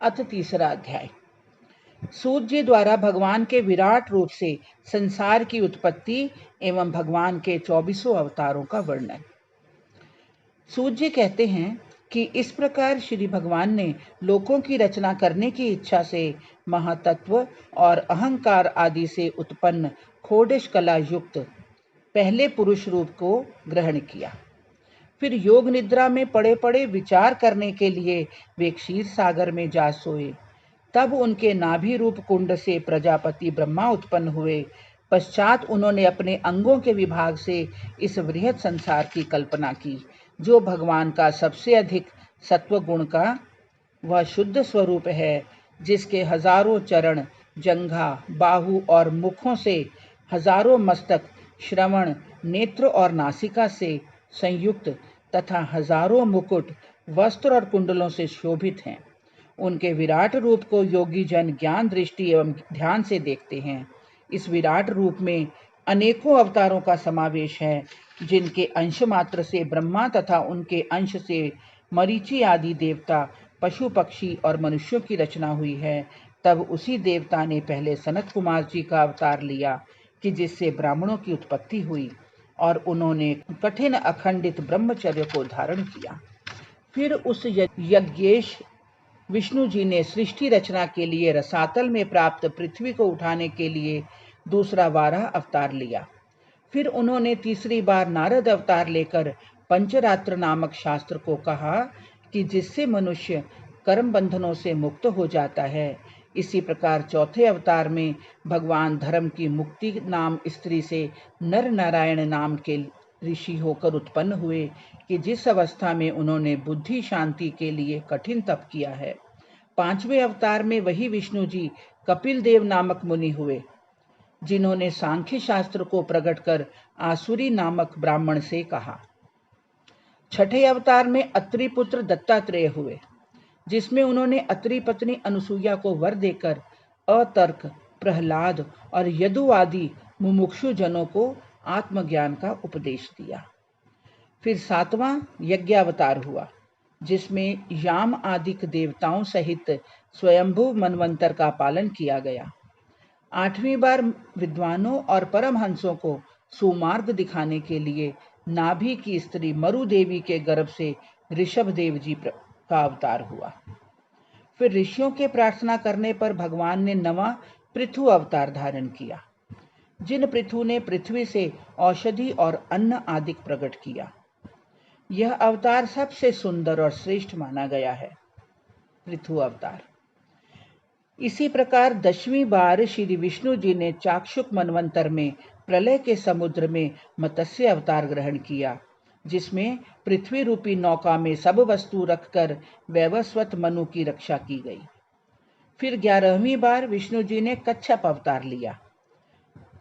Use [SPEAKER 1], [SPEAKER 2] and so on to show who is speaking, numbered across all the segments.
[SPEAKER 1] अथ तीसरा अध्याय। सूत जी द्वारा भगवान के विराट रूप से संसार की उत्पत्ति एवं भगवान के 24 अवतारों का वर्णन। सूत जी कहते हैं कि इस प्रकार श्री भगवान ने लोकों की रचना करने की इच्छा से महातत्व और अहंकार आदि से उत्पन्न खोडिश कला युक्त पहले पुरुष रूप को ग्रहण किया। फिर योग निद्रा में पड़े पड़े विचार करने के लिए वे क्षीर सागर में जा सोए। तब उनके नाभि रूप कुंड से प्रजापति ब्रह्मा उत्पन्न हुए। पश्चात उन्होंने अपने अंगों के विभाग से इस वृहत संसार की कल्पना की, जो भगवान का सबसे अधिक सत्व गुण का वह शुद्ध स्वरूप है, जिसके हजारों चरण, जंघा, बाहु और मुखों से हजारों मस्तक, श्रवण, नेत्र और नासिका से संयुक्त तथा हजारों मुकुट, वस्त्र और कुंडलों से शोभित हैं। उनके विराट रूप को योगी जन ज्ञान दृष्टि एवं ध्यान से देखते हैं। इस विराट रूप में अनेकों अवतारों का समावेश है, जिनके अंश मात्र से ब्रह्मा तथा उनके अंश से मरीचि आदि देवता, पशु पक्षी और मनुष्यों की रचना हुई है। तब उसी देवता ने पहले सनत कुमार जी का अवतार लिया कि जिससे ब्राह्मणों की उत्पत्ति हुई और उन्होंने कठिन अखंडित ब्रह्मचर्य को धारण किया। फिर उस यज्ञेश विष्णु जी ने सृष्टि रचना के लिए रसातल में प्राप्त पृथ्वी को उठाने के लिए दूसरा वाराह अवतार लिया। फिर उन्होंने तीसरी बार नारद अवतार लेकर पंचरात्र नामक शास्त्र को कहा कि जिससे मनुष्य कर्म बंधनों से मुक्त हो जाता है। इसी प्रकार चौथे अवतार में भगवान धर्म की मुक्ति नाम स्त्री से नर नारायण नाम के ऋषि होकर उत्पन्न हुए कि जिस अवस्था में उन्होंने बुद्धि शांति के लिए कठिन तप किया है। पांचवें अवतार में वही विष्णु जी कपिल देव नामक मुनि हुए, जिन्होंने सांख्य शास्त्र को प्रकट कर आसुरी नामक ब्राह्मण से कहा। छठे अवतार में अत्रि पुत्र दत्तात्रेय हुए, जिसमें उन्होंने अत्रि पत्नी अनुसुईया को वर देकर अतर्क, प्रहलाद और यदु आदि मुमुक्षु जनों को आत्मज्ञान का उपदेश दिया। फिर सातवां यज्ञावतार हुआ, जिसमें याम आदिक देवताओं सहित स्वयंभू मनवंतर का पालन किया गया। आठवीं बार विद्वानों और परमहंसों को सुमार्ग दिखाने के लिए नाभि की स्त्री मरु देवी के गर्भ से ऋषभ देव जी का अवतार हुआ। फिर ऋषियों के प्रार्थना करने पर भगवान ने नवा पृथु अवतार धारण किया, जिन पृथु ने पृथ्वी से औषधि और अन्न आदि प्रकट किया। यह अवतार सबसे सुंदर और श्रेष्ठ माना गया है, पृथु अवतार। इसी प्रकार 10वीं बार श्री विष्णु जी ने चाक्षुक मनवंतर में प्रलय के समुद्र में मत्स्य अवतार ग्रहण किया, जिसमें पृथ्वी रूपी नौका में सब वस्तु रखकर वैवस्वत मनु की रक्षा की गई। फिर 11वीं बार विष्णु जी ने कच्छप अवतार लिया।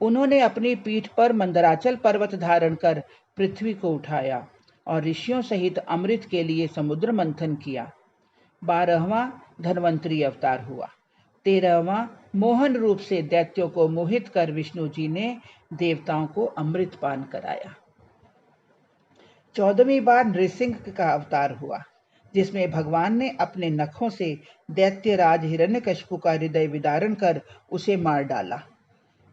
[SPEAKER 1] उन्होंने अपनी पीठ पर मंदराचल पर्वत धारण कर पृथ्वी को उठाया और ऋषियों सहित अमृत के लिए समुद्र मंथन किया। 12वां धन्वंतरी अवतार हुआ। 13वां मोहन रूप से दैत्यों को मोहित कर विष्णु जी ने देवताओं को अमृत पान कराया। 14वीं बार नृसिंह का अवतार हुआ, जिसमें भगवान ने अपने नखों से दैत्यराज हिरण्यकशिपु का हृदय विदारण कर उसे मार डाला।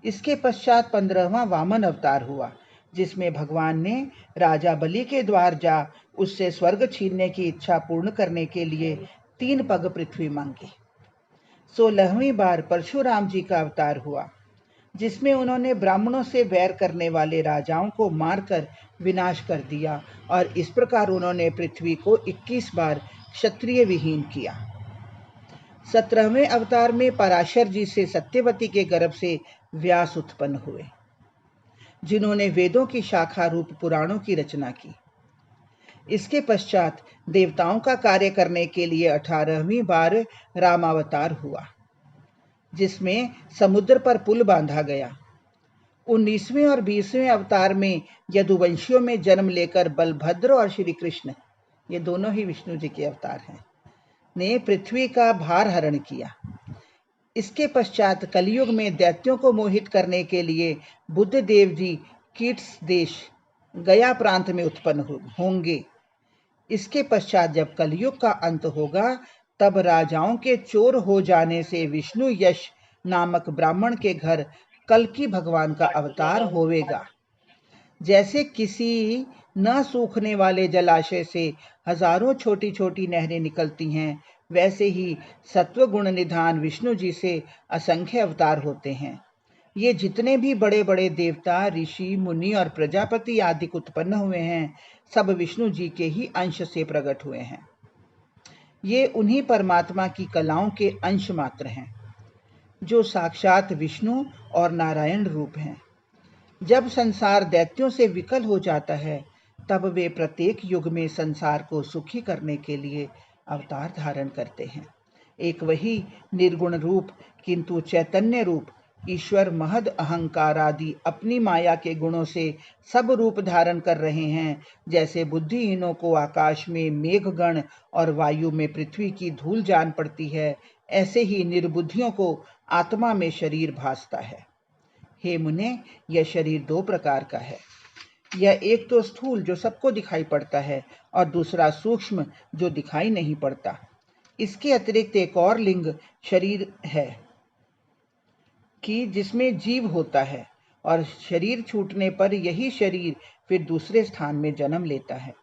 [SPEAKER 1] इसके पश्चात 15वां वामन अवतार हुआ, जिसमें भगवान ने राजा बलि के द्वार जा उससे स्वर्ग छीनने की इच्छा पूर्ण करने के लिए 3 पग पृथ्वी मांगी। 16वीं बार परशुराम जी का अवतार हुआ, जिसमें उन्होंने ब्राह्मणों से वैर करने वाले राजाओं को मारकर विनाश कर दिया और इस प्रकार उन्होंने पृथ्वी को 21 बार क्षत्रिय विहीन किया। 17वें अवतार में पराशर जी से सत्यवती के गर्भ से व्यास उत्पन्न हुए, जिन्होंने वेदों की शाखा रूप पुराणों की रचना की। इसके पश्चात देवताओं का कार्य करने के लिए 18वीं बार रामावतार हुआ, जिसमें समुद्र पर पुल बांधा गया। 19वें और 20वें अवतार में यदुवंशियों में जन्म लेकर बलभद्र और श्री कृष्ण, ये दोनों ही विष्णु जी के अवतार हैं, ने पृथ्वी का भार हरण किया। इसके पश्चात कलयुग में दैत्यों को मोहित करने के लिए बुद्ध देव जी कीट्स देश गया प्रांत में उत्पन्न होंगे। इसके पश्चात जब कलयुग का अंत होगा, तब राजाओं के चोर हो जाने से विष्णु यश नामक ब्राह्मण के घर कल्कि भगवान का अवतार होवेगा। जैसे किसी न सूखने वाले जलाशय से हजारों छोटी छोटी नहरें निकलती हैं, वैसे ही सत्व गुण निधान विष्णु जी से असंख्य अवतार होते हैं। ये जितने भी बड़े बड़े देवता, ऋषि, मुनि और प्रजापति आदि उत्पन्न हुए हैं, सब विष्णु जी के ही अंश से प्रकट हुए हैं। ये उन्हीं परमात्मा की कलाओं के अंश मात्र हैं, जो साक्षात विष्णु और नारायण रूप हैं। जब संसार दैत्यों से विकल हो जाता है, तब वे प्रत्येक युग में संसार को सुखी करने के लिए अवतार धारण करते हैं। एक वही निर्गुण रूप किंतु चैतन्य रूप ईश्वर महद अहंकार आदि अपनी माया के गुणों से सब रूप धारण कर रहे हैं। जैसे बुद्धिहीनों को आकाश में मेघगण और वायु में पृथ्वी की धूल जान पड़ती है, ऐसे ही निर्बुद्धियों को आत्मा में शरीर भासता है। हे मुने, यह शरीर दो प्रकार का है। यह एक तो स्थूल जो सबको दिखाई पड़ता है, और दूसरा सूक्ष्म जो दिखाई नहीं पड़ता। इसके अतिरिक्त एक और लिंग शरीर है कि जिसमें जीव होता है, और शरीर छूटने पर यही शरीर फिर दूसरे स्थान में जन्म लेता है।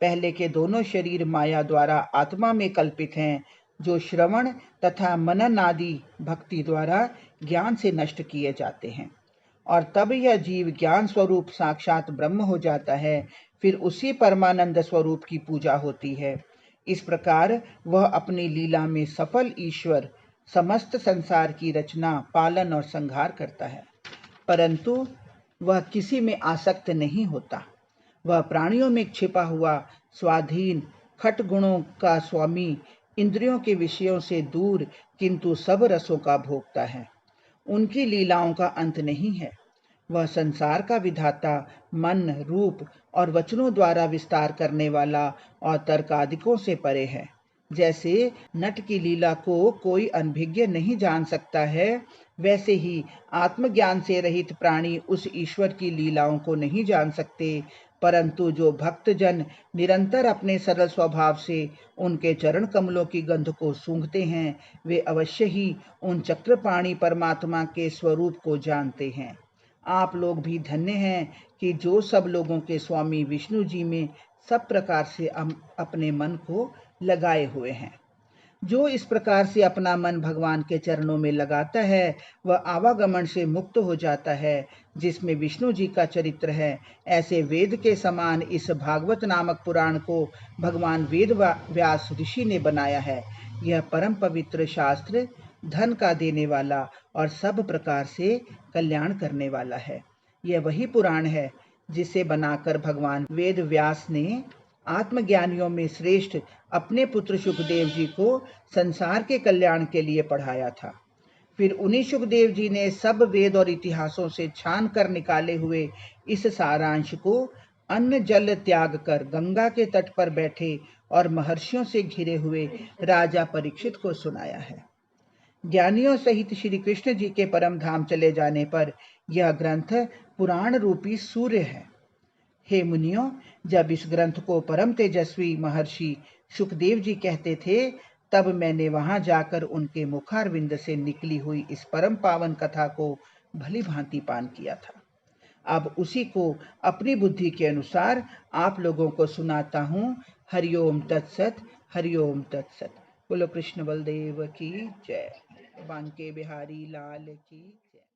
[SPEAKER 1] पहले के दोनों शरीर माया द्वारा आत्मा में कल्पित हैं, जो श्रवण तथा मनन आदि भक्ति द्वारा ज्ञान से नष्ट किए जाते हैं, और तब यह जीव ज्ञान स्वरूप साक्षात ब्रह्म हो जाता है। फिर उसी परमानंद स्वरूप की पूजा होती है। इस प्रकार वह अपनी लीला में सफल ईश्वर समस्त संसार की रचना, पालन और संहार करता है, परंतु वह किसी में आसक्त नहीं होता। वह प्राणियों में छिपा हुआ स्वाधीन खट गुणों का स्वामी, इंद्रियों के विषयों से दूर किंतु सब रसों का भोगता है। उनकी लीलाओं का अंत नहीं है। वह संसार का विधाता, मन, रूप और वचनों द्वारा विस्तार करने वाला और तर्कादिकों से परे है। जैसे नट की लीला को कोई अनभिज्ञ नहीं जान सकता है, वैसे ही आत्मज्ञान से रहित प्राणी उस ईश्वर की लीलाओं को नहीं जान सकते, परंतु जो भक्तजन निरंतर अपने सरल स्वभाव से उनके चरण कमलों की गंध को सूंघते हैं, वे अवश्य ही उन चक्रपाणी परमात्मा के स्वरूप को जानते हैं। आप लोग भी धन्य हैं कि जो सब लोगों के स्वामी विष्णु जी में सब प्रकार से अपने मन को लगाए हुए हैं। जो इस प्रकार से अपना मन भगवान के चरणों में लगाता है, वह आवागमन से मुक्त हो जाता है, जिसमें विष्णु जी का चरित्र है। ऐसे वेद के समान इस भागवत नामक पुराण को भगवान वेद व्यास ऋषि ने बनाया है। यह परम पवित्र शास्त्र धन का देने वाला और सब प्रकार से कल्याण करने वाला है। यह वही पुराण है जिसे बनाकर भगवान वेद व्यास ने आत्मज्ञानियों में श्रेष्ठ अपने पुत्र सुखदेव जी को संसार के कल्याण के लिए पढ़ाया था। फिर उन्हीं सुखदेव जी ने सब वेद और इतिहासों से छान कर निकाले हुए इस सारांश को अन्न जल त्याग कर गंगा के तट पर बैठे और महर्षियों से घिरे हुए राजा परीक्षित को सुनाया है। ज्ञानियों सहित श्री कृष्ण जी के परम धाम चले जाने पर यह ग्रंथ पुराण रूपी सूर्य है। हे मुनियों, जब इस ग्रंथ को परम तेजस्वी महर्षि सुखदेव जी कहते थे, तब मैंने वहां जाकर उनके मुखारविंद से निकली हुई इस परम पावन कथा को भली भांति पान किया था। अब उसी को अपनी बुद्धि के अनुसार आप लोगों को सुनाता हूँ। हरिओम तत्सत, हरिओम तत्सत। बोलो कृष्ण बलदेव की जय। बांके बिहारी लाल की जय।